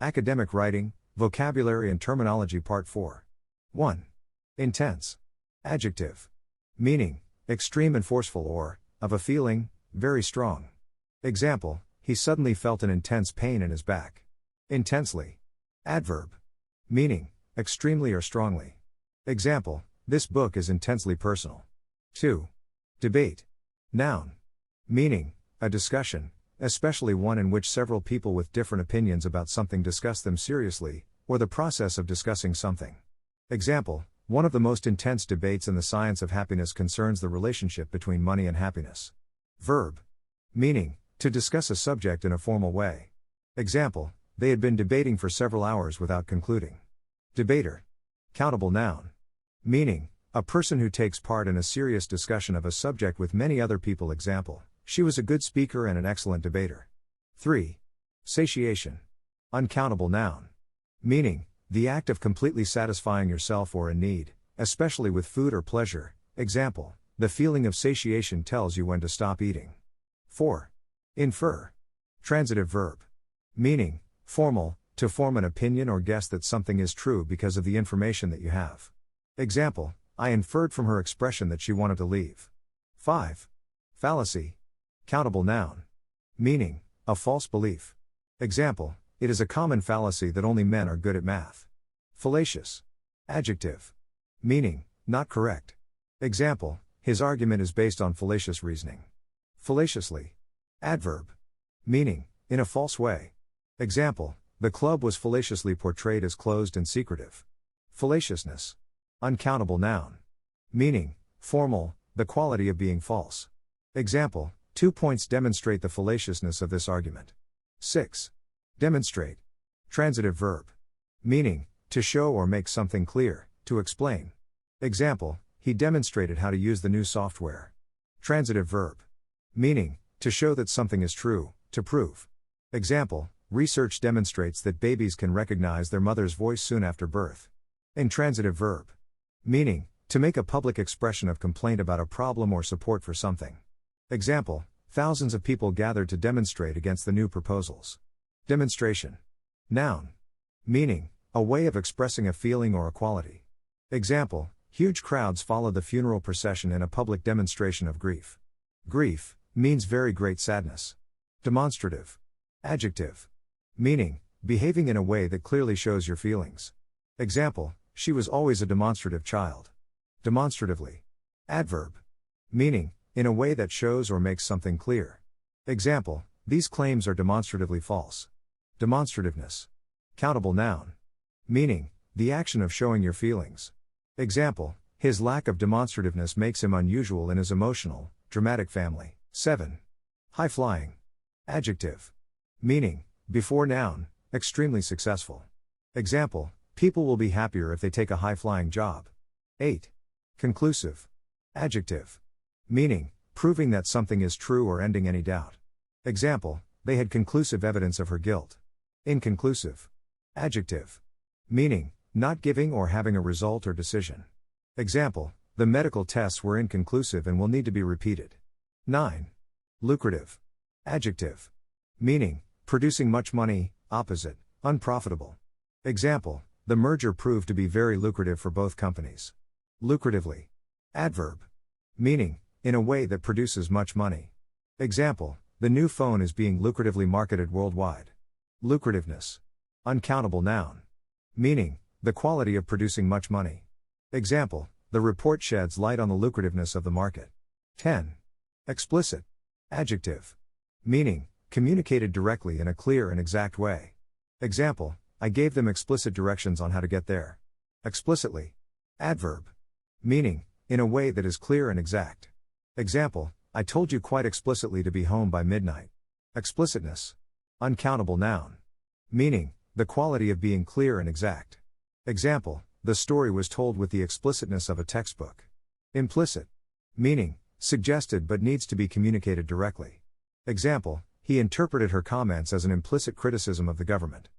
Academic Writing, Vocabulary and Terminology Part 4. 1. Intense. Adjective. Meaning, extreme and forceful or, of a feeling, very strong. Example, he suddenly felt an intense pain in his back. Intensely. Adverb. Meaning, extremely or strongly. Example, this book is intensely personal. 2. Debate. Noun. Meaning, a discussion, especially one in which several people with different opinions about something discuss them seriously, or the process of discussing something. Example, one of the most intense debates in the science of happiness concerns the relationship between money and happiness. Verb. Meaning, to discuss a subject in a formal way. Example, they had been debating for several hours without concluding. Debater. Countable noun. Meaning, a person who takes part in a serious discussion of a subject with many other people. Example, she was a good speaker and an excellent debater. 3. Satiation. Uncountable noun. Meaning, the act of completely satisfying yourself or a need, especially with food or pleasure. Example, the feeling of satiation tells you when to stop eating. 4. Infer. Transitive verb. Meaning, formal, to form an opinion or guess that something is true because of the information that you have. Example, I inferred from her expression that she wanted to leave. 5. Fallacy. Countable noun. Meaning, a false belief. Example, it is a common fallacy that only men are good at math. Fallacious. Adjective. Meaning, not correct. Example, his argument is based on fallacious reasoning. Fallaciously. Adverb. Meaning, in a false way. Example, the club was fallaciously portrayed as closed and secretive. Fallaciousness. Uncountable noun. Meaning, formal, the quality of being false. Example, 2 points demonstrate the fallaciousness of this argument. 6. Demonstrate. Transitive verb. Meaning, to show or make something clear, to explain. Example, he demonstrated how to use the new software. Transitive verb. Meaning, to show that something is true, to prove. Example, research demonstrates that babies can recognize their mother's voice soon after birth. Intransitive verb. Meaning, to make a public expression of complaint about a problem or support for something. Example, thousands of people gathered to demonstrate against the new proposals. Demonstration. Noun. Meaning, a way of expressing a feeling or a quality. Example, huge crowds followed the funeral procession in a public demonstration of grief. Grief means very great sadness. Demonstrative. Adjective. Meaning, behaving in a way that clearly shows your feelings. Example, she was always a demonstrative child. Demonstratively. Adverb. Meaning, in a way that shows or makes something clear. Example, these claims are demonstratively false. Demonstrativeness. Countable noun. Meaning, the action of showing your feelings. Example, his lack of demonstrativeness makes him unusual in his emotional, dramatic family. 7. High-flying. Adjective. Meaning, before noun, extremely successful. Example, people will be happier if they take a high-flying job. 8. Conclusive. Adjective. Meaning, proving that something is true or ending any doubt. Example, they had conclusive evidence of her guilt. Inconclusive. Adjective. Meaning, not giving or having a result or decision. Example, the medical tests were inconclusive and will need to be repeated. 9. Lucrative. Adjective. Meaning, producing much money, opposite, unprofitable. Example, the merger proved to be very lucrative for both companies. Lucratively. Adverb. Meaning, in a way that produces much money. Example, the new phone is being lucratively marketed worldwide. Lucrativeness. Uncountable noun. Meaning, the quality of producing much money. Example, the report sheds light on the lucrativeness of the market. 10. Explicit. Adjective. Meaning, communicated directly in a clear and exact way. Example, I gave them explicit directions on how to get there. Explicitly. Adverb. Meaning, in a way that is clear and exact. Example, I told you quite explicitly to be home by midnight. Explicitness. Uncountable noun. Meaning, the quality of being clear and exact. Example, the story was told with the explicitness of a textbook. Implicit. Meaning, suggested but needs to be communicated directly. Example, he interpreted her comments as an implicit criticism of the government.